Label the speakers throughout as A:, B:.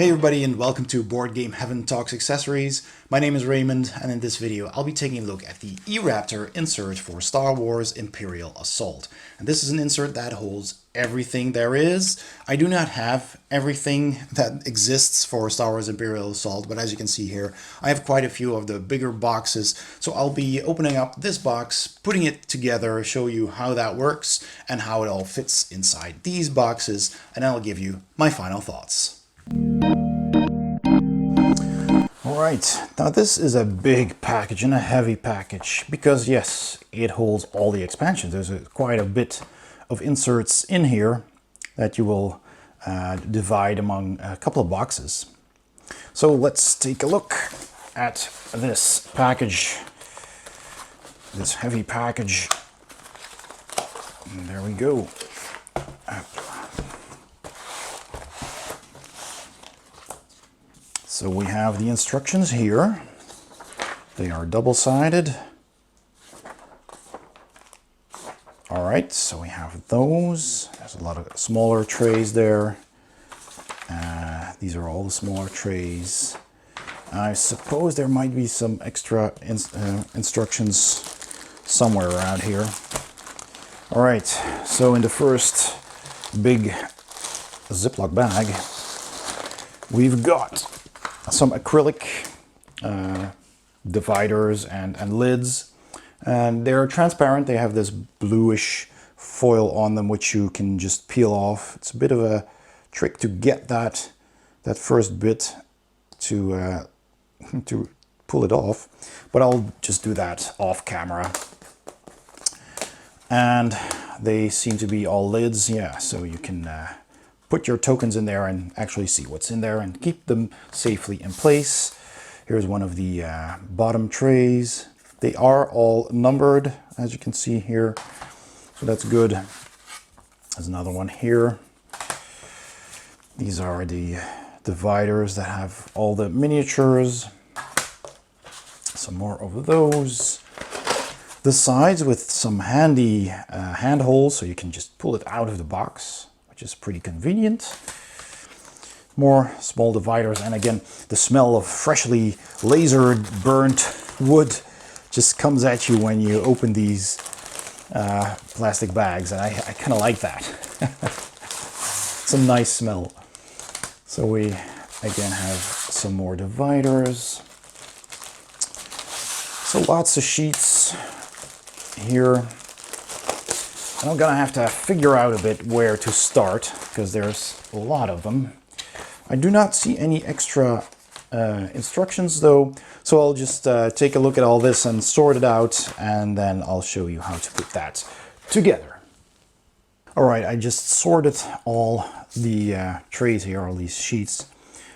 A: Hey everybody, and welcome to Board Game Heaven Talks Accessories. My name is Raymond, and in this video I'll be taking a look at the e-Raptor insert for Star Wars Imperial Assault. And this is an insert that holds everything there is. I do not have everything that exists for Star Wars Imperial Assault, but as you can see here, I have quite a few of the bigger boxes. So I'll be opening up this box, putting it together, show you how that works and how it all fits inside these boxes, and I'll give you my final thoughts. Alright, now this is a big package and a heavy package because yes, it holds all the expansions. There's quite a bit of inserts in here that you will divide among a couple of boxes. So let's take a look at this package, this heavy package. And there we go. So we have the instructions here. They are double-sided. All right, so we have those. There's a lot of smaller trays there. These are all the smaller trays. I suppose there might be some extra instructions somewhere around here. All right, so in the first big Ziploc bag, we've got some acrylic dividers and lids, and they're transparent. They have this bluish foil on them which you can just peel off. It's a bit of a trick to get that first bit to pull it off, but I'll just do that off camera. And they seem to be all lids, yeah, so you can put your tokens in there and actually see what's in there and keep them safely in place. Here's one of the bottom trays. They are all numbered, as you can see here, so that's good. There's another one here. These are the dividers that have all the miniatures. Some more of those. The sides with some handy hand holes, so you can just pull it out of the box, which is pretty convenient. More small dividers, and again, the smell of freshly lasered burnt wood just comes at you when you open these plastic bags, and I kind of like that. It's a nice smell. So we again have some more dividers. So lots of sheets here. And I'm gonna have to figure out a bit where to start because there's a lot of them. I do not see any extra instructions though, so I'll just take a look at all this and sort it out, and then I'll show you how to put that together. All right, I just sorted all the trays here, all these sheets.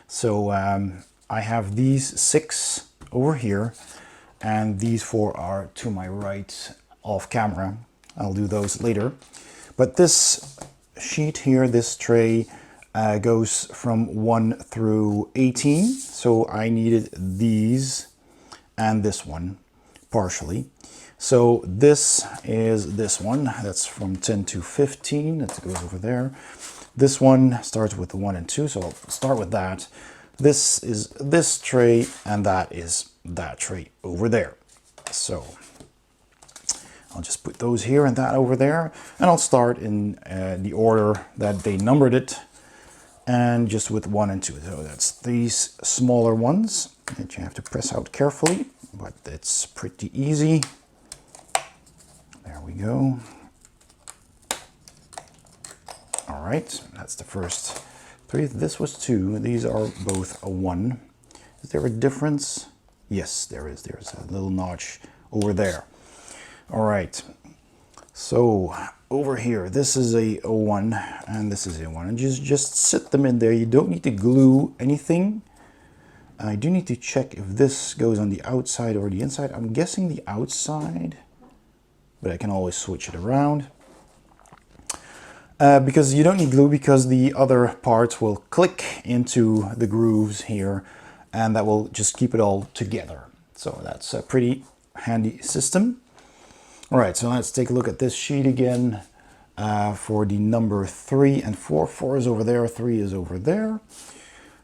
A: So I have these 6 over here, and these 4 are to my right off camera. I'll do those later. But this sheet here, this tray, goes from 1 through 18. So I needed these and this one partially. So this is this one. That's from 10 to 15. That goes over there. This one starts with the 1 and 2. So I'll start with that. This is this tray, and that is that tray over there. So I'll just put those here and that over there, and I'll start in the order that they numbered it, and just with 1 and 2. So that's these smaller ones that you have to press out carefully, but it's pretty easy. There we go. All right, that's the first 3. This was 2. These are both a 1. Is there a difference? Yes, there is. There's a little notch over there. All right, so over here, this is a 1 and this is a 1, and just sit them in there. You don't need to glue anything. I do need to check if this goes on the outside or the inside. I'm guessing the outside, but I can always switch it around. Because you don't need glue, because the other parts will click into the grooves here, and that will just keep it all together. So that's a pretty handy system. All right, so let's take a look at this sheet again for the number 3 and 4. 4 is over there, 3 is over there.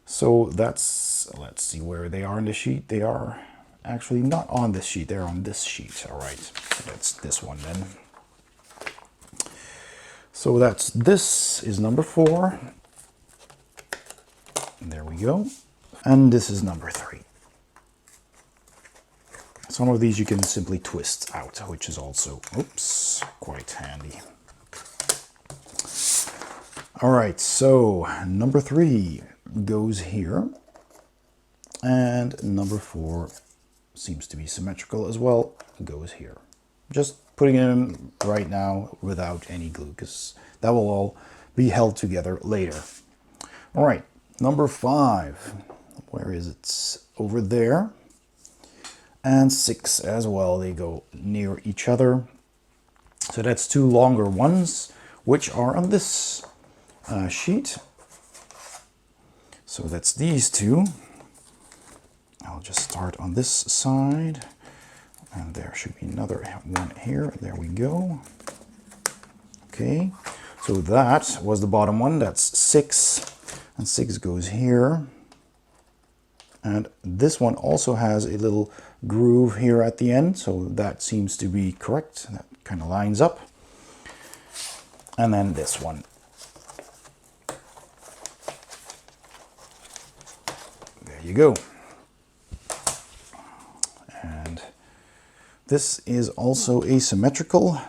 A: So that's, let's see where they are in the sheet. They are actually not on this sheet, they're on this sheet. All right, so that's this one then. So this is number 4. There we go. And this is number 3. Some of these you can simply twist out, which is also, oops, quite handy. All right, so number 3 goes here, and number 4 seems to be symmetrical as well, goes here. Just putting it in right now without any glue, because that will all be held together later. All right, number 5, where is it? Over there. And 6 as well, they go near each other. So that's 2 longer ones, which are on this sheet. So that's these 2. I'll just start on this side, and there should be another one here. There we go. Okay, so that was the bottom one. That's 6, and 6 goes here. And this one also has a little groove here at the end, so that seems to be correct. That kind of lines up. And then this one. There you go. And this is also asymmetrical,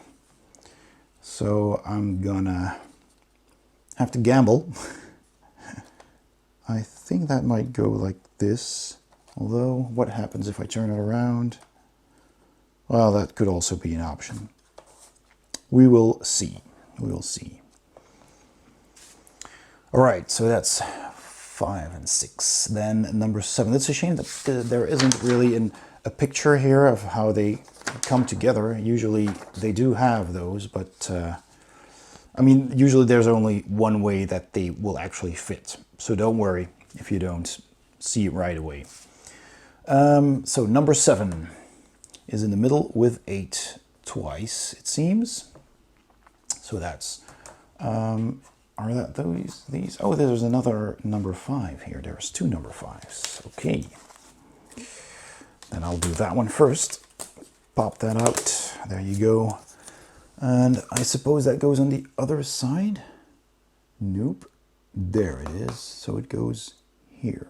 A: so I'm gonna have to gamble. I think that might go like this, although what happens if I turn it around? Well, that could also be an option. We will see. We will see. All right, so that's 5 and 6. Then number 7. It's a shame that there isn't really a picture here of how they come together. Usually they do have those, but I mean, usually there's only one way that they will actually fit. So don't worry if you don't see it right away. So number 7 is in the middle with 8 twice, it seems. So that's, are that these? Oh, there's another number 5 here. There's 2 number 5s. Okay. Then I'll do that one first. Pop that out. There you go. And I suppose that goes on the other side. Nope. There it is. So it goes here.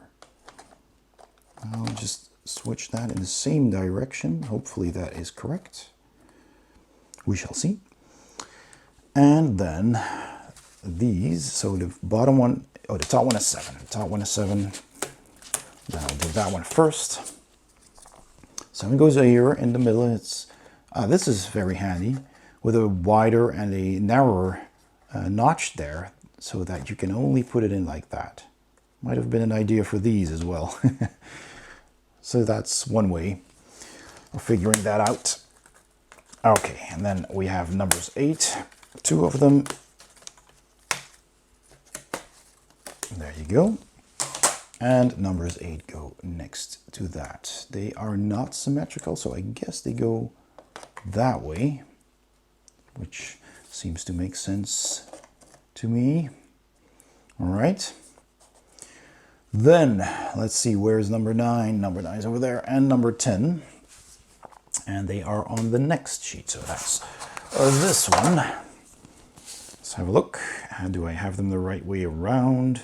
A: I'll just switch that in the same direction. Hopefully that is correct. We shall see. And then these, so the bottom one, oh, the top one is 7. The top one is 7. Then I'll do that one first. 7 goes here in the middle. It's this is very handy, with a wider and a narrower notch there, so that you can only put it in like that. Might have been an idea for these as well. So that's one way of figuring that out. Okay, and then we have numbers 8, 2 of them. There you go. And numbers 8 go next to that. They are not symmetrical, so I guess they go that way, which seems to make sense to me. All right. Then let's see, where's number 9? Number 9 is over there, and number 10. And they are on the next sheet. So that's this one. Let's have a look. And do I have them the right way around?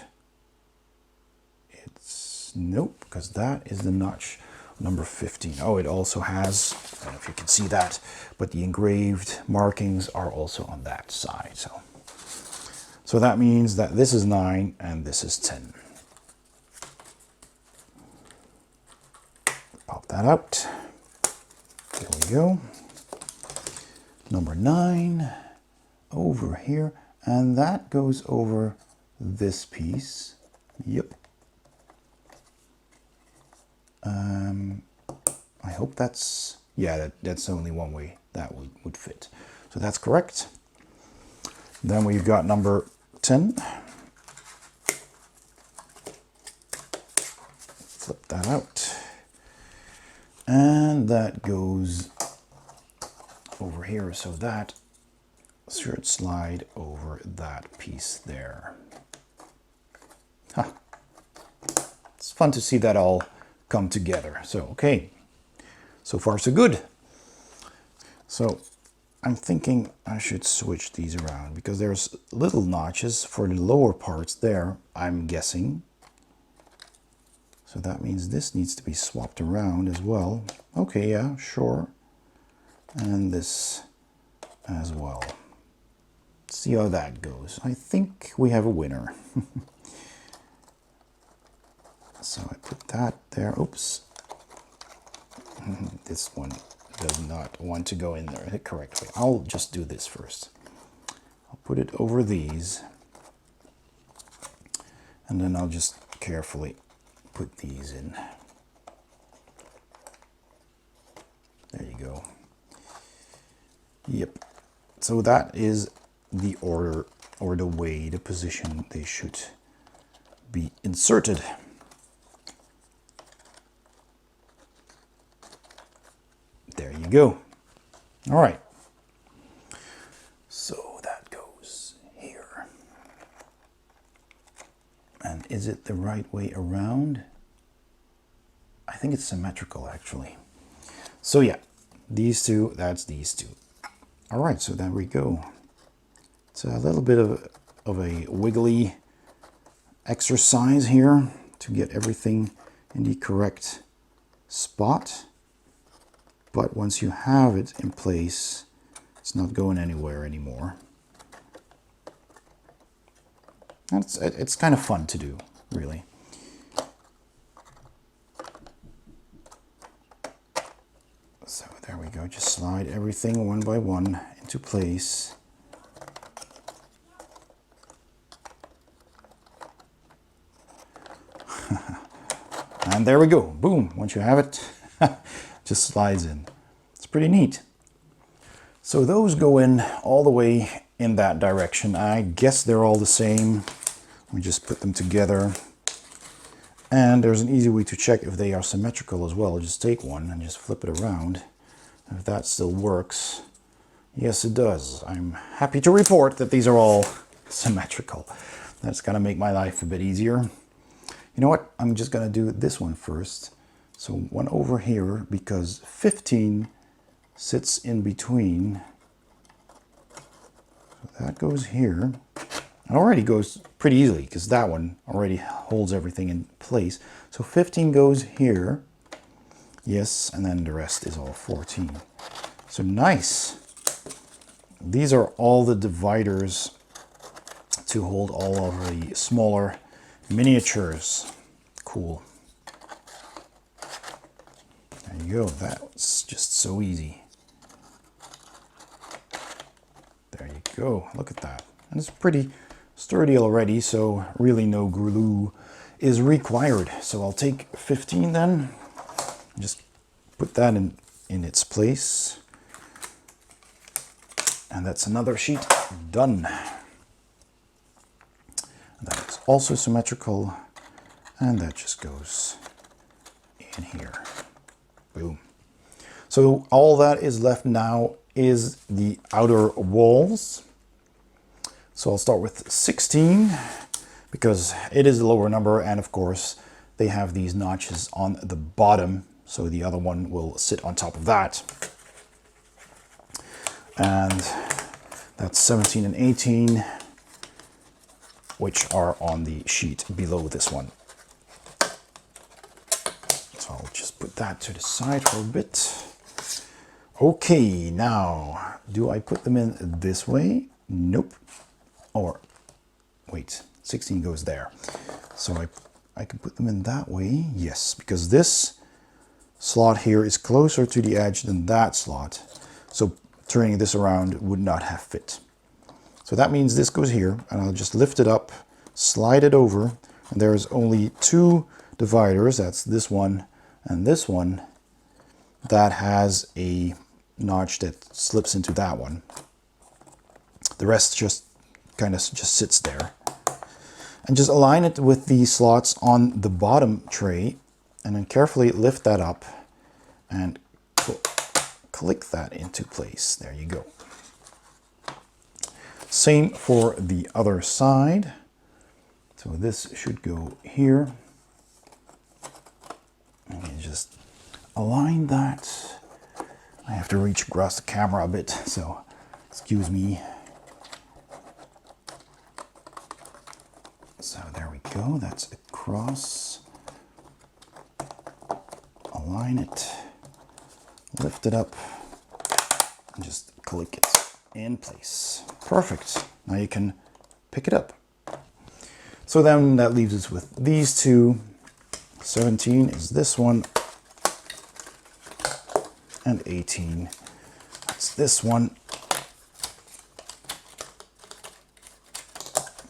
A: It's nope, because that is the notch number 15. Oh, it also has, I don't know if you can see that, but the engraved markings are also on that side. So that means that this is 9 and this is 10. Pop that out. There we go. Number 9 over here, and that goes over this piece. Yep. I hope that's, yeah, that's only one way that would fit. So that's correct. Then we've got number 10. Flip that out. And that goes over here, so that should slide over that piece there. Huh. it's fun to see that all come together. So, okay, so far so good. So I'm thinking I should switch these around because there's little notches for the lower parts there, I'm guessing. So that means this needs to be swapped around as well. Okay, yeah, sure. And this as well. See how that goes. I think we have a winner. So I put that there. Oops. This one does not want to go in there correctly. I'll just do this first. I'll put it over these. And then I'll just carefully put these in. There you go. Yep. So that is the order or the way, the position they should be inserted. There you go. All right. So that goes here. And is it the right way around? I think it's symmetrical actually. So yeah, these two, that's these two. All right, so there we go. It's a little bit of a wiggly exercise here to get everything in the correct spot. But once you have it in place, it's not going anywhere anymore. It's kind of fun to do, really. So there we go, just slide everything one by one into place. And there we go, boom, once you have it, just slides in. It's pretty neat. So those go in all the way in that direction. I guess they're all the same. We just put them together. And there's an easy way to check if they are symmetrical as well. Just take one and just flip it around. If that still works. Yes, it does. I'm happy to report that these are all symmetrical. That's gonna make my life a bit easier. You know what? I'm just gonna do this one first. So one over here, because 15 sits in between. So that goes here. It already goes pretty easily because that one already holds everything in place. So 15 goes here. Yes, and then the rest is all 14. So nice. These are all the dividers to hold all of the smaller miniatures. Cool. There you go. That's just so easy. There you go. Look at that. And it's pretty sturdy already, so really no glue is required. So I'll take 15 then, and just put that in its place. And that's another sheet done. And that is also symmetrical, and that just goes in here. Boom. So all that is left now is the outer walls. So I'll start with 16 because it is a lower number, and of course they have these notches on the bottom, so the other one will sit on top of that. And that's 17 and 18, which are on the sheet below this one. So I'll just put that to the side for a bit. Okay, now, do I put them in this way? Nope. Or, wait, 16 goes there. So I can put them in that way. Yes, because this slot here is closer to the edge than that slot. So turning this around would not have fit. So that means this goes here, and I'll just lift it up, slide it over, and there's only two dividers. That's this one and this one. That has a notch that slips into that one. The rest just kind of just sits there. And just align it with the slots on the bottom tray, and then carefully lift that up and click that into place. There you go. Same for the other side. So this should go here. And you just align that. I have to reach across the camera a bit, so excuse me. So there we go, that's across. Align it, lift it up, and just click it in place. Perfect. Now you can pick it up. So then that leaves us with these two. 17 is this one, and 18, that's this one.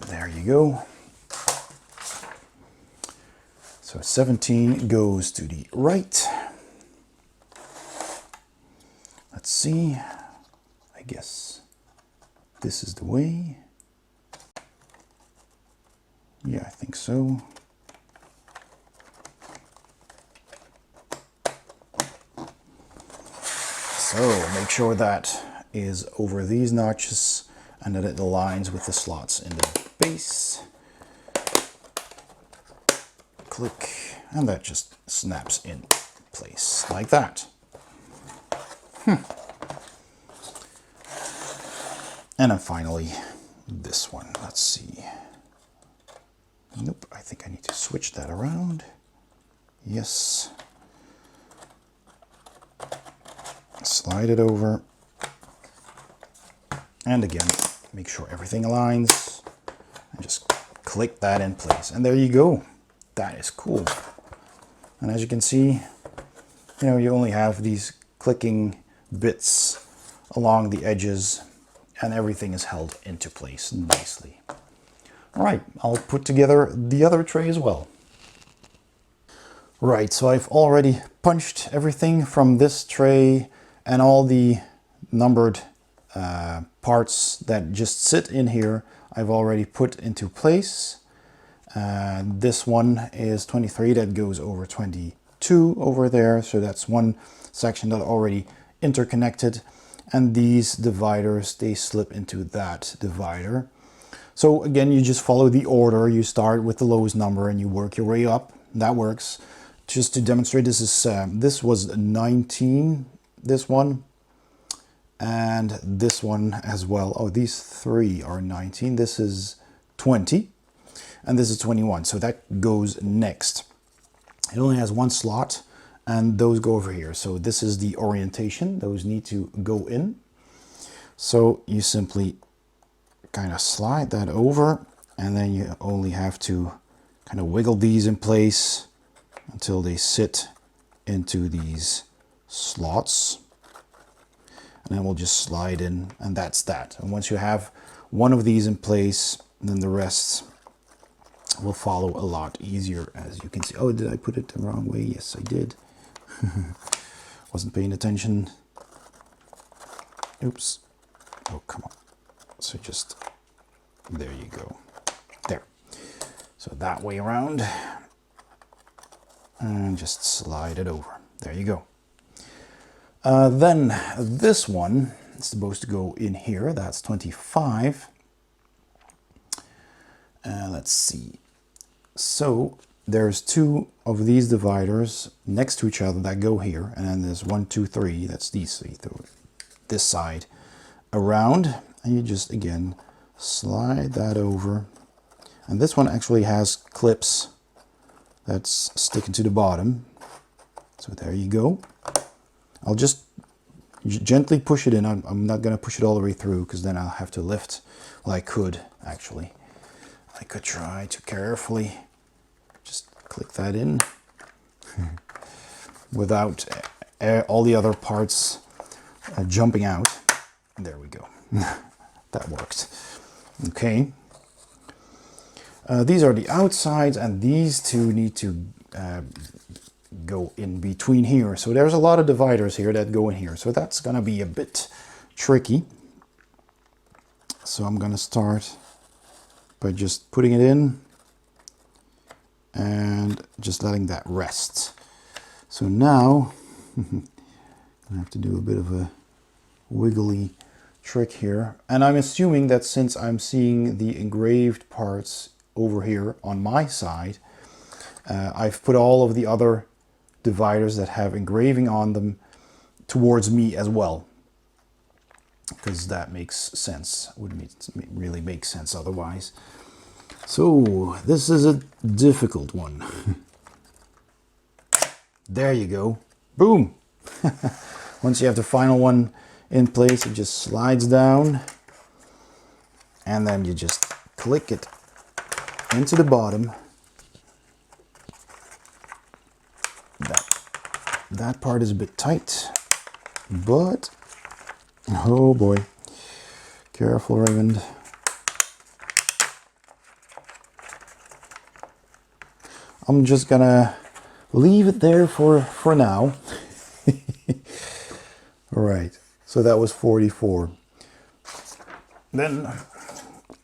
A: There you go. So 17 goes to the right. Let's see. I guess this is the way. Yeah, I think so. So make sure that is over these notches and that it aligns with the slots in the base. Click, and that just snaps in place like that. And then finally, this one. Let's see. Nope, I think I need to switch that around. Yes. Slide it over. And again, make sure everything aligns. And just click that in place. And there you go. That is cool. And as you can see, you only have these clicking bits along the edges and everything is held into place nicely. All right, I'll put together the other tray as well. Right, so I've already punched everything from this tray and all the numbered parts that just sit in here, I've already put into place. This one is 23, that goes over 22 over there, so that's one section that already interconnected, and these dividers, they slip into that divider. So again, you just follow the order. You start with the lowest number and you work your way up. That works. Just to demonstrate, this was 19, this one, and this one as well. Oh, these three are 19. This is 20. And this is 21, so that goes next. It only has one slot, and those go over here. So this is the orientation. Those need to go in. So you simply kind of slide that over, and then you only have to kind of wiggle these in place until they sit into these slots. And then we'll just slide in, and that's that. And once you have one of these in place, then the rest will follow a lot easier, as you can see. Oh, did I put it the wrong way? Yes, I did. Wasn't paying attention. Oops. Oh, come on. So just, there you go. There. So that way around. And just slide it over. There you go. Then this one is supposed to go in here. That's 25. Let's see. So there's two of these dividers next to each other that go here, and then there's 1, 2, 3. That's these three. This side around, and you just again slide that over. And this one actually has clips that's sticking to the bottom. So there you go. I'll just gently push it in. I'm not going to push it all the way through, because then I'll have to lift. Well, I could actually. I could try to carefully just click that in without all the other parts jumping out. There we go. That worked. Okay. These are the outsides, and these two need to go in between here. So there's a lot of dividers here that go in here. So that's going to be a bit tricky. So I'm going to start by just putting it in and just letting that rest. So now I have to do a bit of a wiggly trick here. And I'm assuming that since I'm seeing the engraved parts over here on my side, I've put all of the other dividers that have engraving on them towards me as well, because that makes sense. Wouldn't really make sense otherwise. So this is a difficult one. There you go. Boom. Once you have the final one in place, it just slides down, and then you just click it into the bottom. That part is a bit tight, but oh boy, careful, Raymond. I'm just gonna leave it there for now. All right, so that was 44. Then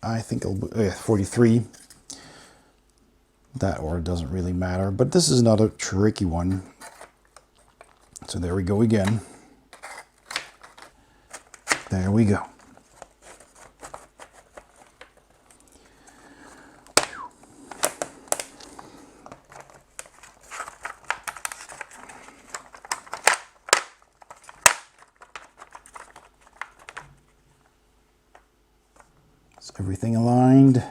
A: I think I'll 43. That order doesn't really matter, but this is another tricky one. So there we go again. There we go. Is everything aligned?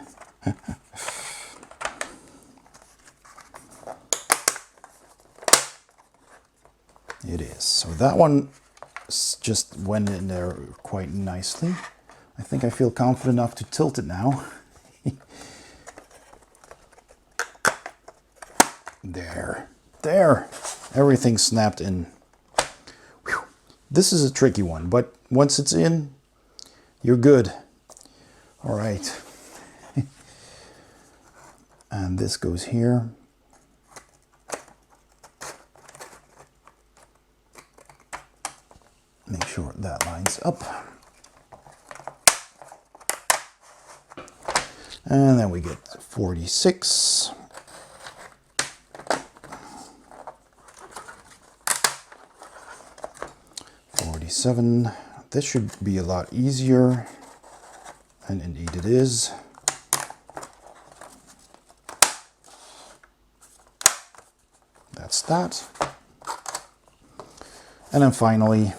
A: It is. So that one just went in there quite nicely. I think I feel confident enough to tilt it now. There. Everything snapped in. Whew. This is a tricky one, but once it's in, you're good. All right. And this goes here. Make sure that lines up. And then we get 46. 47. This should be a lot easier. And indeed it is. That's that. And then finally,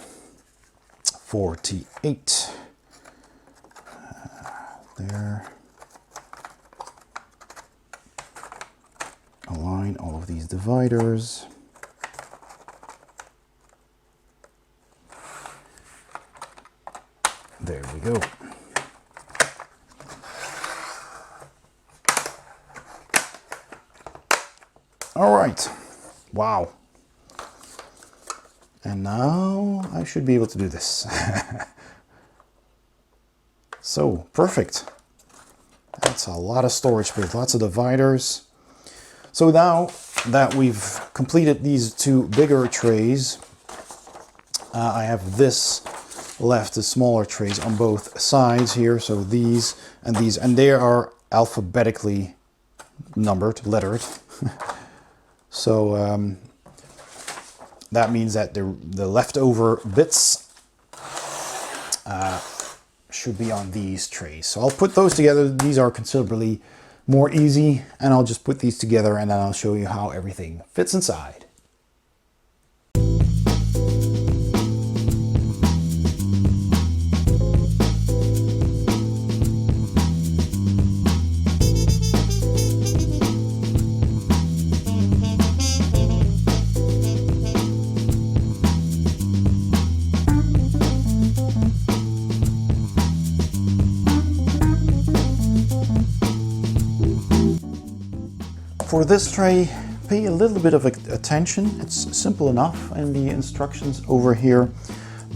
A: 48. There. Align all of these dividers. There we go. All right. Wow. And now I should be able to do this. So, perfect. That's a lot of storage space, lots of dividers. So now that we've completed these two bigger trays, I have this left, the smaller trays on both sides here. So these, and they are alphabetically numbered, lettered. So that means that the leftover bits should be on these trays. So I'll put those together. These are considerably more easy, and I'll just put these together and then I'll show you how everything fits inside. For this tray, pay a little bit of attention. It's simple enough in the instructions over here,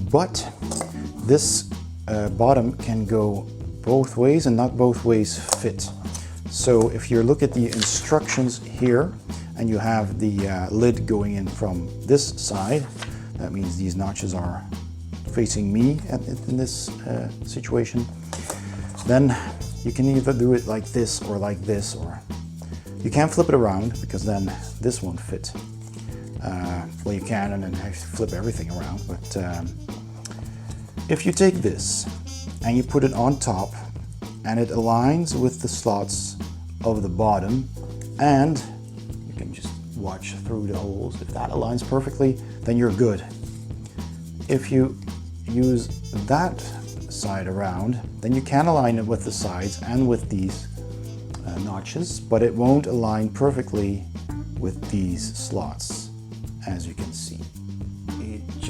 A: but this bottom can go both ways and not both ways fit. So if you look at the instructions here and you have the lid going in from this side, that means these notches are facing me in this situation. Then you can either do it like this, or you can't flip it around because then this won't fit. Well, you can, and then have to flip everything around. But if you take this and you put it on top and it aligns with the slots of the bottom, and you can just watch through the holes. If that aligns perfectly, then you're good. If you use that side around, then you can align it with the sides and with these notches, but it won't align perfectly with these slots, as you can see.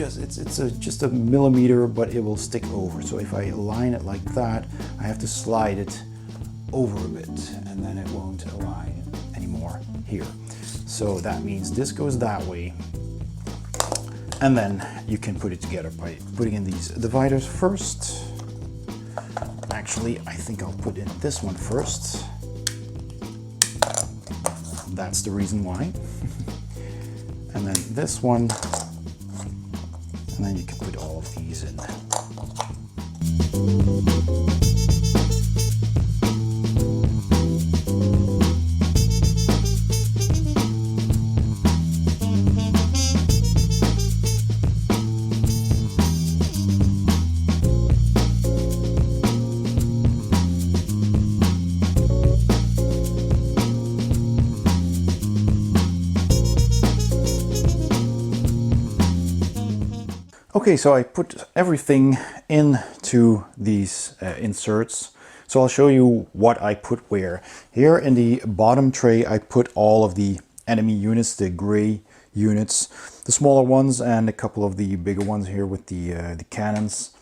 A: It's just a millimeter, but it will stick over. So if I align it like that, I have to slide it over a bit, and then it won't align anymore here. So that means this goes that way, and then you can put it together by putting in these dividers first. Actually, I think I'll put in this one first. That's the reason why. And then this one, and then you can put all of these in. Okay, so I put everything into these inserts. So I'll show you what I put where. Here in the bottom tray, I put all of the enemy units, the gray units, the smaller ones, and a couple of the bigger ones here with the cannons.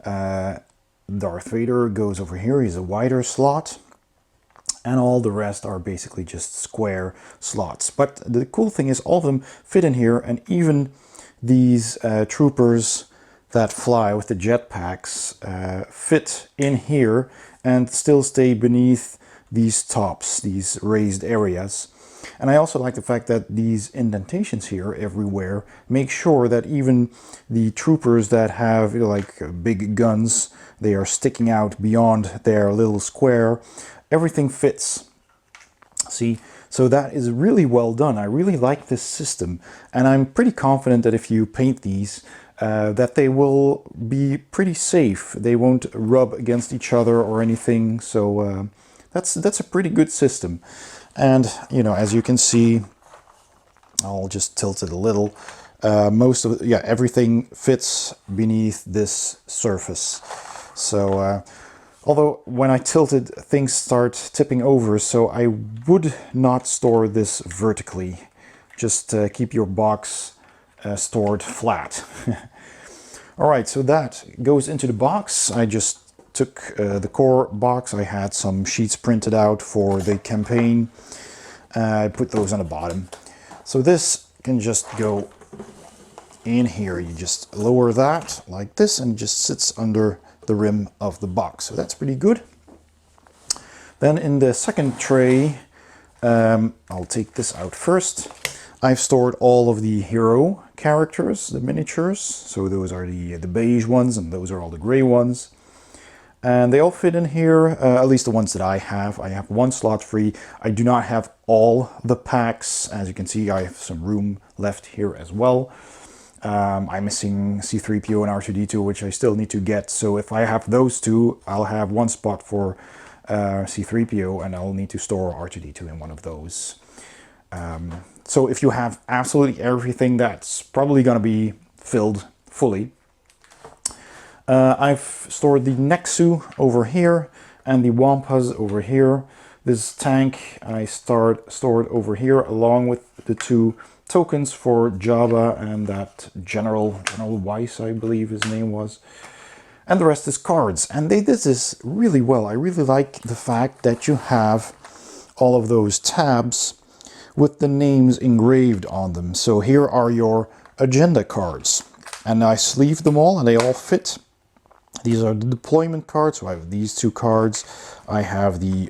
A: Darth Vader goes over here. He's a wider slot. And all the rest are basically just square slots. But the cool thing is all of them fit in here, and even these troopers that fly with the jetpacks fit in here and still stay beneath these tops, these raised areas. And I also like the fact that these indentations here everywhere make sure that even the troopers that have, you know, like big guns, they are sticking out beyond their little square, everything fits. See? So that is really well done. I really like this system, and I'm pretty confident that if you paint these, that they will be pretty safe. They won't rub against each other or anything. So that's a pretty good system. And you know, as you can see, I'll just tilt it a little. Most of everything fits beneath this surface. So. Although when I tilt it, things start tipping over, so I would not store this vertically. Just keep your box stored flat. Alright, so that goes into the box. I just took the core box. I had some sheets printed out for the campaign. I put those on the bottom. So this can just go in here. You just lower that like this, and it just sits under the rim of the box. So that's pretty good. Then in the second tray, I'll take this out first. I've stored all of the hero characters, the miniatures. So those are the beige ones, and those are all the gray ones. And they all fit in here, at least the ones that I have. I have one slot free. I do not have all the packs. As you can see, I have some room left here as well. I'm missing C-3PO and R2-D2, which I still need to get. So if I have those two, I'll have one spot for C-3PO, and I'll need to store R2-D2 in one of those. So if you have absolutely everything, that's probably going to be filled fully. I've stored the Nexu over here and the Wampas over here. This tank I stored over here along with the two tokens for Jabba and that General Weiss, I believe his name was. And the rest is cards. And they did this really well. I really like the fact that you have all of those tabs with the names engraved on them. So here are your agenda cards. And I sleeved them all and they all fit. These are the deployment cards. So I have these two cards. I have the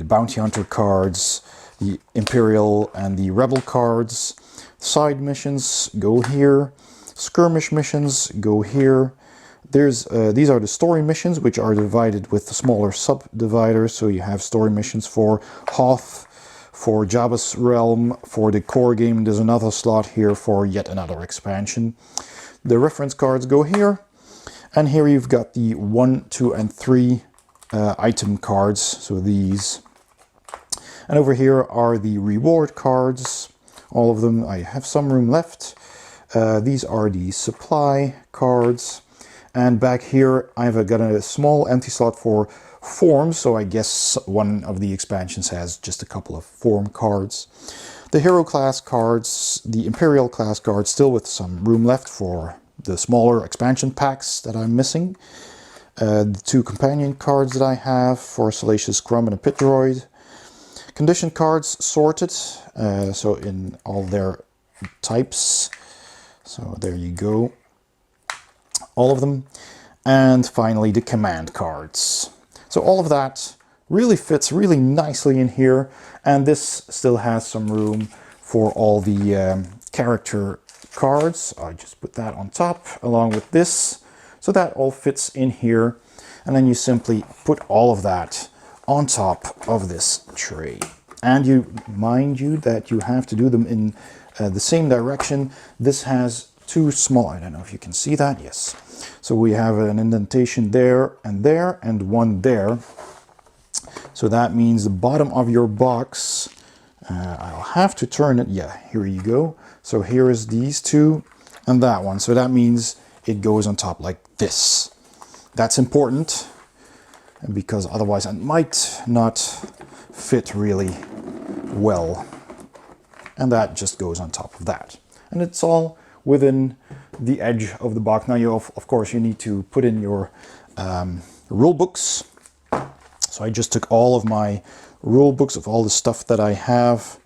A: Bounty Hunter cards, the Imperial and the Rebel cards. Side missions go here. Skirmish missions go here. These are the story missions, which are divided with smaller subdividers. So you have story missions for Hoth, for Jabba's Realm, for the core game. There's another slot here for yet another expansion. The reference cards go here. And here you've got the 1, 2, and 3 item cards. So these. And over here are the reward cards. All of them, I have some room left. These are the supply cards. And back here, I've got a small empty slot for forms. So I guess one of the expansions has just a couple of form cards. The hero class cards, the Imperial class cards, still with some room left for the smaller expansion packs that I'm missing. The 2 companion cards that I have for Salacious Crumb and a Pit Droid. Condition cards sorted, so in all their types. So there you go. All of them. And finally the command cards. So all of that really fits really nicely in here. And this still has some room for all the character cards. I just put that on top along with this. So that all fits in here. And then you simply put all of that on top of this tray. And mind you that you have to do them in the same direction. This has 2 small, I don't know if you can see that, yes. So we have an indentation there, and one there. So that means the bottom of your box, I'll have to turn it, yeah, here you go. So here is these 2 and that one. So that means it goes on top like this. That's important because otherwise it might not fit really well. And that just goes on top of that. And it's all within the edge of the box. Now, of course, you need to put in your rule books. So I just took all of my rule books of all the stuff that I have,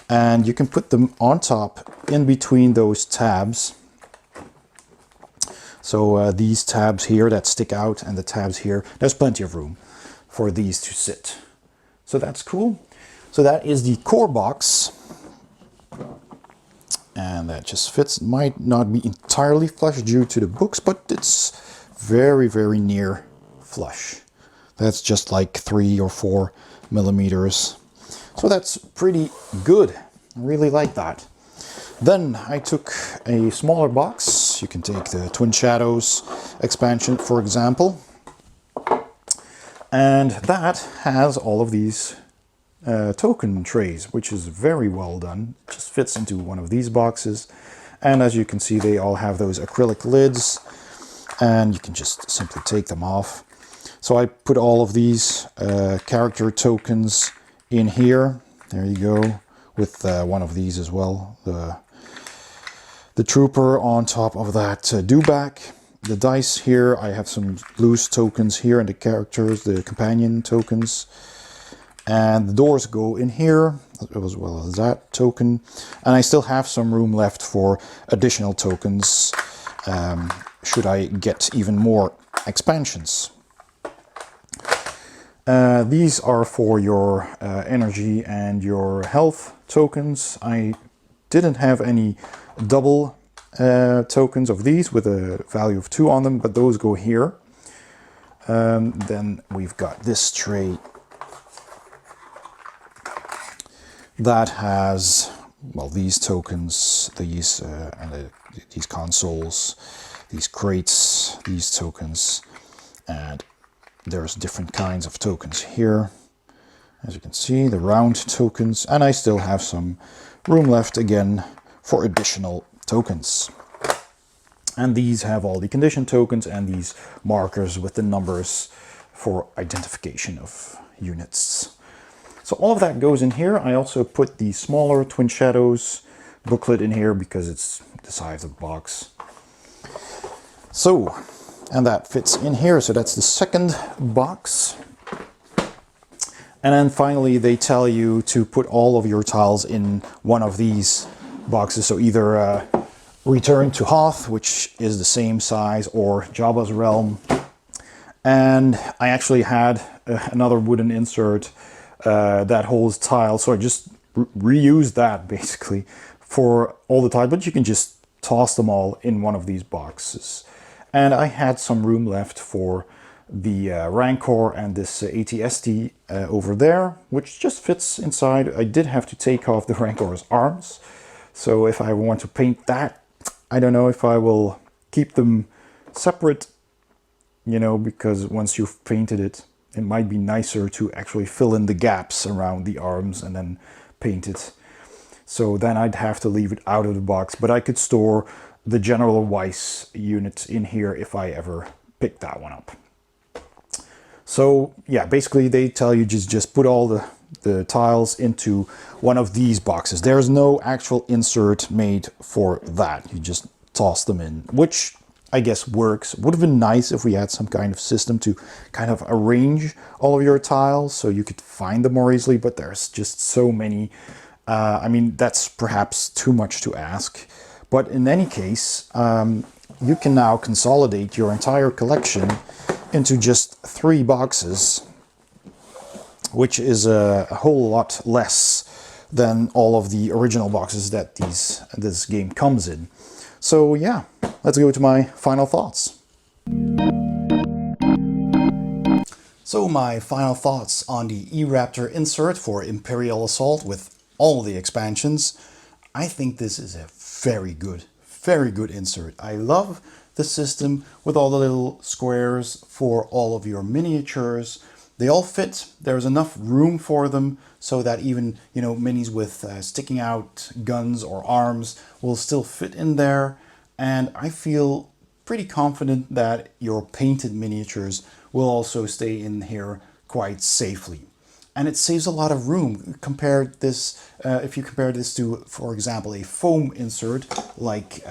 A: and you can put them on top in between those tabs. So these tabs here that stick out and the tabs here, there's plenty of room for these to sit. So that's cool. So that is the core box. And that just fits. Might not be entirely flush due to the books, but it's very, very near flush. That's just like 3 or 4 millimeters. So that's pretty good. I really like that. Then I took a smaller box. You can take the Twin Shadows expansion, for example. And that has all of these token trays, which is very well done. It just fits into one of these boxes. And as you can see, they all have those acrylic lids. And you can just simply take them off. So I put all of these character tokens in here. There you go. With one of these as well. The trooper on top of that dewback. The dice here, I have some loose tokens here, and the characters, the companion tokens. And the doors go in here, as well as that token. And I still have some room left for additional tokens, should I get even more expansions. These are for your energy and your health tokens. I didn't have any double tokens of these with a value of 2 on them, but those go here. Then we've got this tray that has, well, these tokens, these consoles, these crates, these tokens, and there's different kinds of tokens here. As you can see, the round tokens, and I still have some room left again for additional tokens. And these have all the condition tokens and these markers with the numbers for identification of units. So all of that goes in here. I also put the smaller Twin Shadows booklet in here because it's the size of the box. So, and that fits in here. So that's the second box. And then finally they tell you to put all of your tiles in one of these boxes. So either Return to Hoth, which is the same size, or Jabba's Realm. And I actually had another wooden insert that holds tiles, so I just reused that basically for all the tiles, but you can just toss them all in one of these boxes. And I had some room left for the Rancor and this AT-ST over there, which just fits inside. I did have to take off the Rancor's arms, so if I want to paint that, I don't know if I will keep them separate, you know, because once you've painted it, it might be nicer to actually fill in the gaps around the arms and then paint it. So then I'd have to leave it out of the box, but I could store the General Weiss unit in here if I ever pick that one up. So yeah, basically they tell you just put all the tiles into one of these boxes. There's no actual insert made for that. You just toss them in, which I guess works. Would have been nice if we had some kind of system to kind of arrange all of your tiles so you could find them more easily, but there's just so many. I mean, that's perhaps too much to ask. But in any case, you can now consolidate your entire collection into just 3 boxes, which is a whole lot less than all of the original boxes that this game comes in. So yeah, let's go to my final thoughts. So my final thoughts on the e-Raptor insert for Imperial Assault with all the expansions. I think this is a very good insert. I love the system with all the little squares for all of your miniatures. They all fit. There's enough room for them so that even, you know, minis with sticking out guns or arms will still fit in there. And I feel pretty confident that your painted miniatures will also stay in here quite safely. And it saves a lot of room. Compare this, if you compare this to, for example, a foam insert like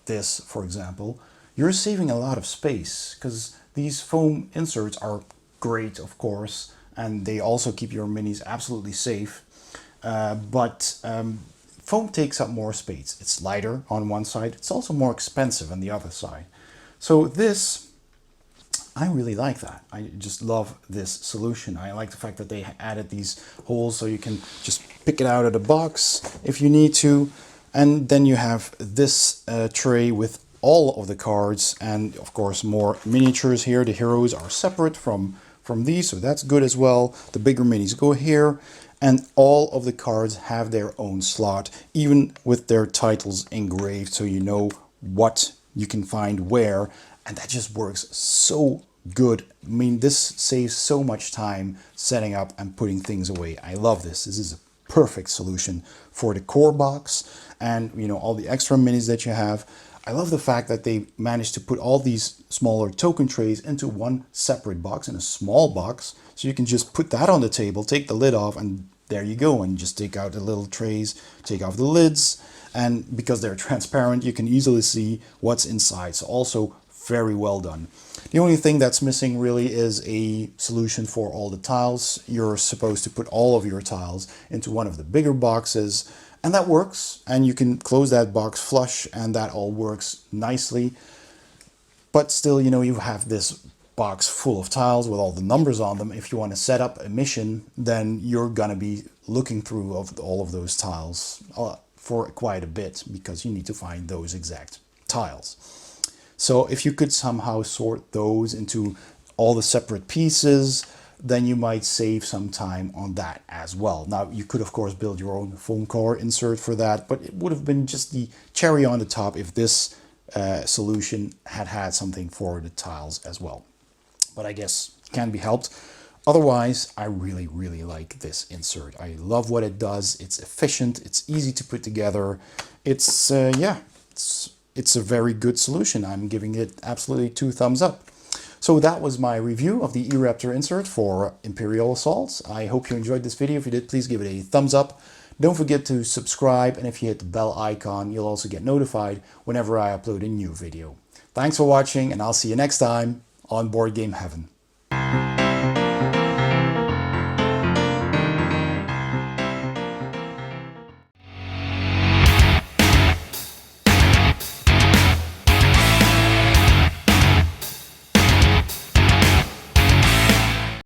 A: this, for example, you're saving a lot of space because these foam inserts are great, of course, and they also keep your minis absolutely safe. But foam takes up more space. It's lighter on one side. It's also more expensive on the other side. So this, I really like that. I just love this solution. I like the fact that they added these holes so you can just pick it out of the box if you need to. And then you have this tray with all of the cards and of course more miniatures here. The heroes are separate from these, so that's good as well. The bigger minis go here, and all of the cards have their own slot, even with their titles engraved, so you know what you can find where, and that just works so good. I mean, this saves so much time setting up and putting things away. I love this. This is a perfect solution for the core box and, you know, all the extra minis that you have. I love the fact that they managed to put all these smaller token trays into one separate box, in a small box, so you can just put that on the table, take the lid off, and there you go, and just take out the little trays, take off the lids, and because they're transparent, you can easily see what's inside. So also very well done. The only thing that's missing really is a solution for all the tiles. You're supposed to put all of your tiles into one of the bigger boxes, and that works, and you can close that box flush, and that all works nicely. But still, you know, you have this box full of tiles with all the numbers on them. If you want to set up a mission, then you're gonna be looking through all of those tiles for quite a bit, because you need to find those exact tiles. So if you could somehow sort those into all the separate pieces, then you might save some time on that as well. Now, you could of course build your own foam core insert for that, but it would have been just the cherry on the top if this solution had something for the tiles as well. But I guess it can be helped. Otherwise, I really like this insert. I love what it does. It's efficient. It's easy to put together. It's a very good solution. I'm giving it absolutely 2 thumbs up. So that was my review of the e-Raptor insert for Imperial Assault. I hope you enjoyed this video. If you did, please give it a thumbs up. Don't forget to subscribe, and if you hit the bell icon, you'll also get notified whenever I upload a new video. Thanks for watching, and I'll see you next time on Board Game Heaven.